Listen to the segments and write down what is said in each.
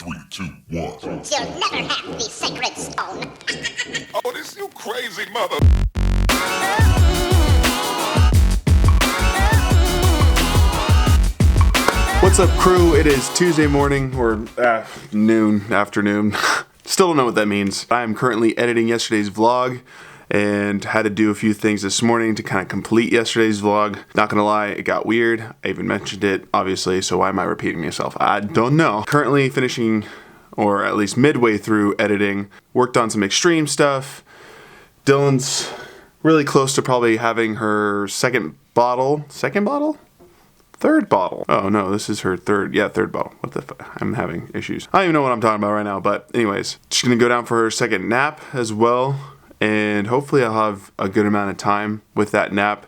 3, 2, 1. You'll never have the sacred stone. Oh, this you crazy mother. What's up, crew? It is Tuesday morning or afternoon. Still don't know what that means. I am currently editing yesterday's vlog and had to do a few things this morning to kind of complete yesterday's vlog. Not gonna lie, it got weird. I even mentioned it, obviously, so why am I repeating myself? I don't know. Currently finishing, or at least midway through editing. Worked on some extreme stuff. Dylan's really close to probably having her third bottle? Oh no, this is her third bottle. What the fuck? I'm having issues. I don't even know what I'm talking about right now, but anyways. She's gonna go down for her second nap as well, and hopefully I'll have a good amount of time with that nap.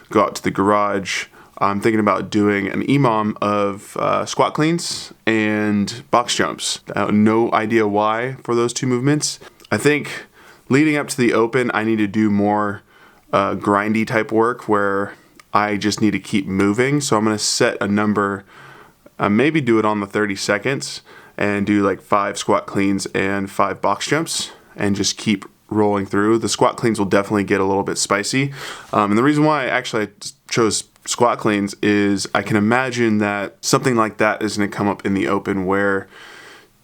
Go out to the garage. I'm thinking about doing an EMOM of squat cleans and box jumps. I have no idea why for those two movements. I think leading up to the open, I need to do more grindy type work where I just need to keep moving. So I'm going to set a number, maybe do it on the 30 seconds and do like 5 squat cleans and 5 box jumps and just keep rolling through. The squat cleans will definitely get a little bit spicy. And the reason why I chose squat cleans is I can imagine that something like that is going to come up in the open where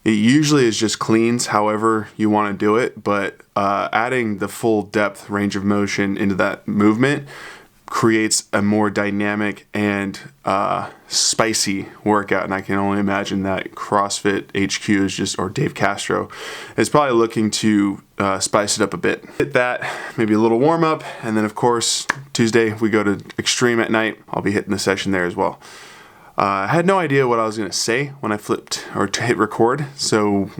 it usually is just cleans however you want to do it, but adding the full depth range of motion into that movement creates a more dynamic and spicy workout. And I can only imagine that CrossFit HQ is just, or Dave Castro is probably looking to spice it up a bit. Hit that, maybe a little warm up, and then of course Tuesday we go to Extreme at night. I'll be hitting the session there as well. I had no idea what I was going to say when I flipped or to hit record, so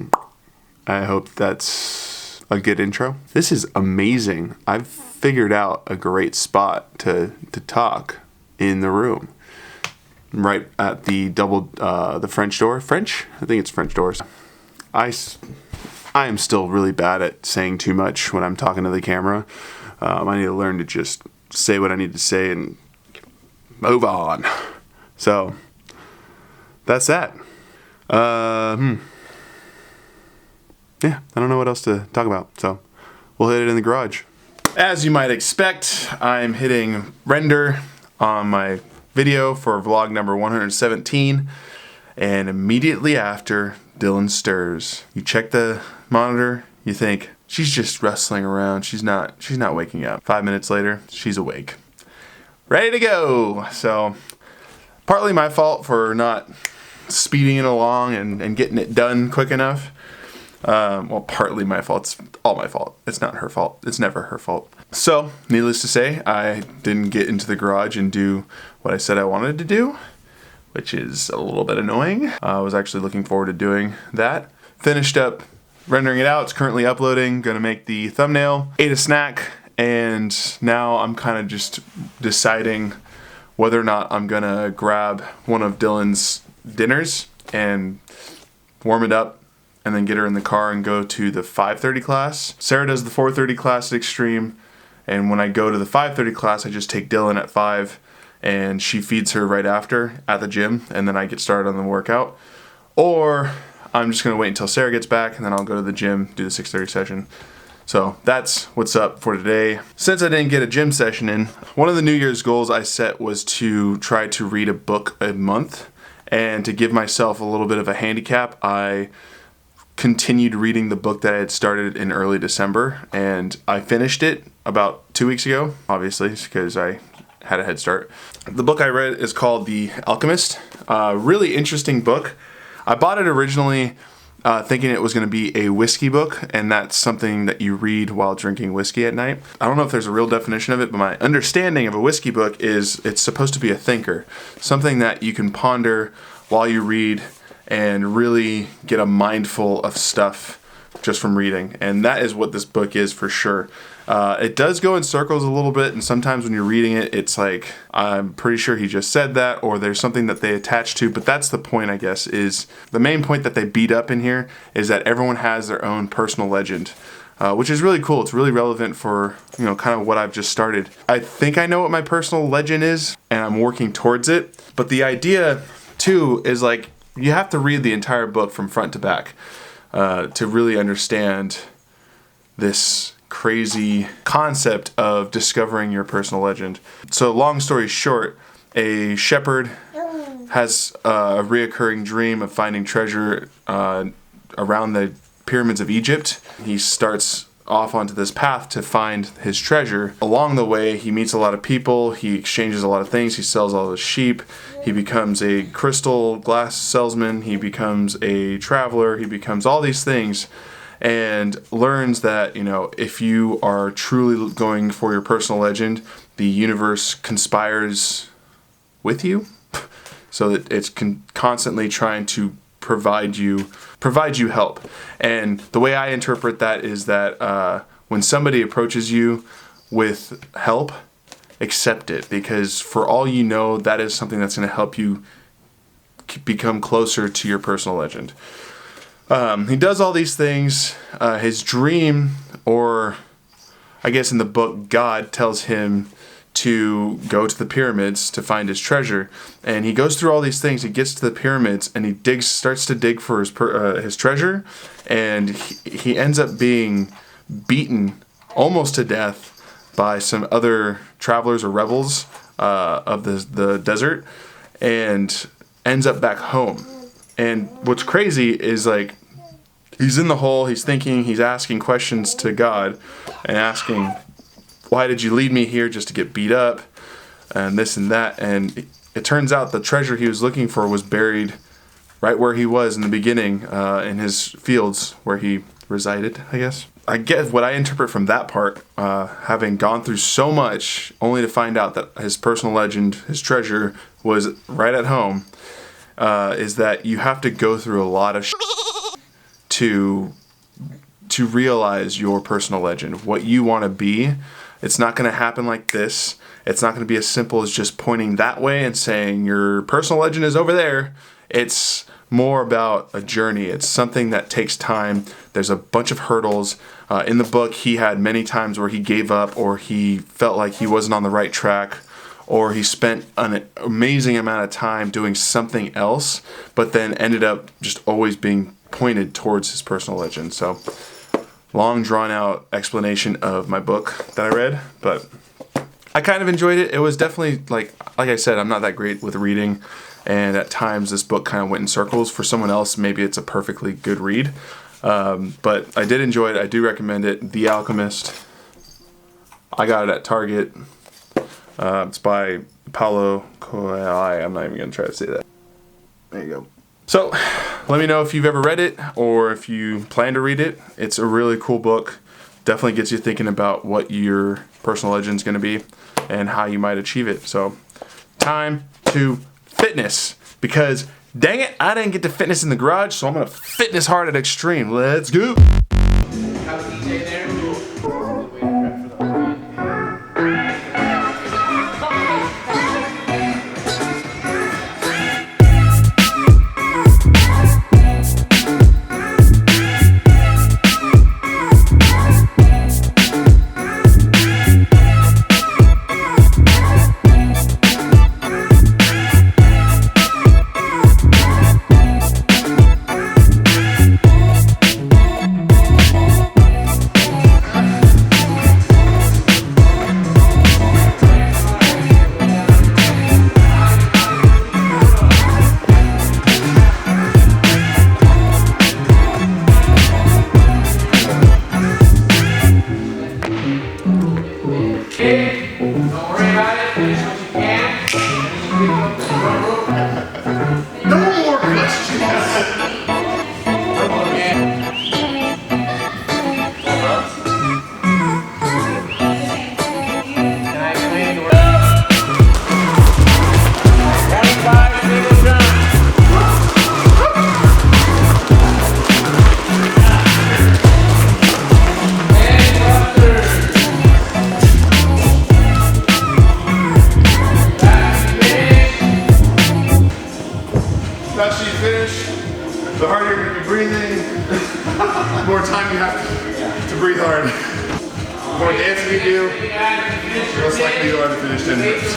I hope that's a good intro. This is amazing. I've figured out a great spot to talk in the room. Right at the the French door. French? I think it's French doors. I am still really bad at saying too much when I'm talking to the camera. I need to learn to just say what I need to say and move on. So, that's that. Yeah, I don't know what else to talk about, so we'll hit it in the garage. As you might expect, I'm hitting render on my video for vlog number 117, and immediately after, Dylan stirs. You check the monitor, you think, she's just wrestling around, she's not waking up. 5 minutes later, she's awake. Ready to go! So, partly my fault for not speeding it along and getting it done quick enough. Well, partly my fault. It's all my fault. It's not her fault. It's never her fault. So, needless to say, I didn't get into the garage and do what I said I wanted to do, which is a little bit annoying. I was actually looking forward to doing that. Finished up rendering it out. It's currently uploading. Gonna make the thumbnail. Ate a snack, and now I'm kind of just deciding whether or not I'm gonna grab one of Dylan's dinners and warm it up and then get her in the car and go to the 5:30 class. Sarah does the 4:30 class at Extreme, and when I go to the 5:30 class, I just take Dylan at 5 and she feeds her right after at the gym, and then I get started on the workout. Or I'm just gonna wait until Sarah gets back and then I'll go to the gym, do the 6:30 session. So that's what's up for today. Since I didn't get a gym session in, one of the New Year's goals I set was to try to read a book a month, and to give myself a little bit of a handicap, I continued reading the book that I had started in early December, and I finished it about 2 weeks ago, obviously, because I had a head start. The book I read is called The Alchemist. Really interesting book. I bought it originally thinking it was going to be a whiskey book, and that's something that you read while drinking whiskey at night. I don't know if there's a real definition of it, but my understanding of a whiskey book is it's supposed to be a thinker, something that you can ponder while you read and really get a mindful of stuff just from reading. And that is what this book is for sure. It does go in circles a little bit, and sometimes when you're reading it, it's like, I'm pretty sure he just said that, or there's something that they attach to, but that's the point, I guess, is the main point that they beat up in here is that everyone has their own personal legend, which is really cool. It's really relevant for, kind of what I've just started. I think I know what my personal legend is, and I'm working towards it, but the idea, too, is like, you have to read the entire book from front to back to really understand this crazy concept of discovering your personal legend. So long story short, a shepherd has a reoccurring dream of finding treasure around the pyramids of Egypt. He starts off onto this path to find his treasure. Along the way, he meets a lot of people, he exchanges a lot of things, he sells all his sheep, he becomes a crystal glass salesman, he becomes a traveler, he becomes all these things, and learns that, you know, if you are truly going for your personal legend, the universe conspires with you, so that it's constantly trying to provide you help. And the way I interpret that is that when somebody approaches you with help, accept it, because for all you know, that is something that's going to help you become closer to your personal legend. He does all these things. His dream, or I guess in the book, God tells him to go to the pyramids to find his treasure, and he goes through all these things. He gets to the pyramids and he starts to dig for his treasure, and he ends up being beaten almost to death by some other travelers or rebels of the desert, and ends up back home. And what's crazy is, like, he's in the hole, he's thinking, he's asking questions to God and asking, why did you lead me here just to get beat up and this and that? And it turns out the treasure he was looking for was buried right where he was in the beginning, in his fields where he resided, I guess. I guess what I interpret from that part, having gone through so much only to find out that his personal legend, his treasure, was right at home, is that you have to go through a lot of to realize your personal legend, what you want to be. It's not going to happen like this. It's not going to be as simple as just pointing that way and saying your personal legend is over there. It's more about a journey. It's something that takes time. There's a bunch of hurdles. In the book, he had many times where he gave up, or he felt like he wasn't on the right track, or he spent an amazing amount of time doing something else, but then ended up just always being pointed towards his personal legend. So, long drawn out explanation of my book that I read, but I kind of enjoyed it. It was definitely, like I said, I'm not that great with reading, and at times this book kind of went in circles. For someone else, maybe it's a perfectly good read, but I did enjoy it. I do recommend it. The Alchemist. I got it at Target. It's by Paulo Coelho. I'm not even going to try to say that. There you go. So, let me know if you've ever read it or if you plan to read it. It's a really cool book. Definitely gets you thinking about what your personal legend is going to be and how you might achieve it. So, time to fitness. Because, dang it, I didn't get to fitness in the garage, so I'm going to fitness hard at extreme. Let's go! Faster you finish, the harder you're going to be breathing, the more time you have to breathe hard. The more dancing you do, the less likely you are to finish 10 minutes.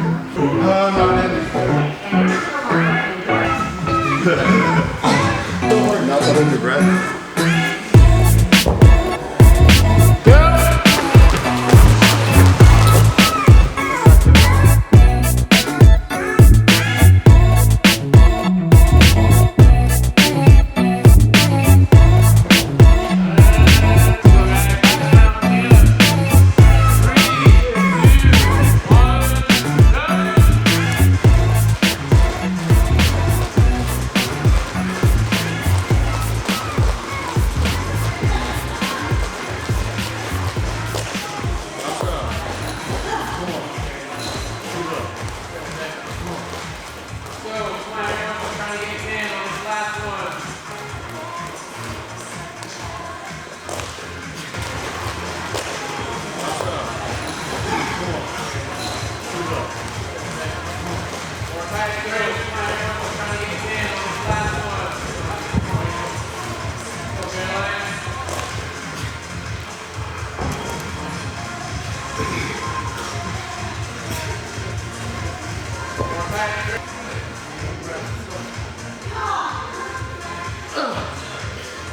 I'm not in. Don't worry, not holding your breath.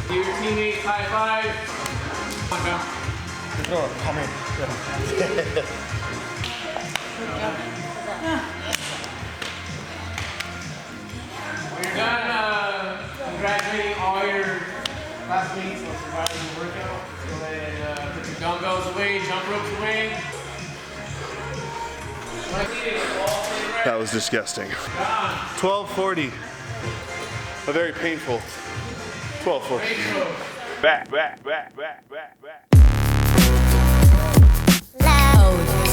Give your teammates high five. Come on, go. Come in. When you're done congratulating all your classmates on surviving the workout, go ahead and put your dumbbells away, jump ropes away. That was disgusting. 1240. A very painful 1240. Back. Loud.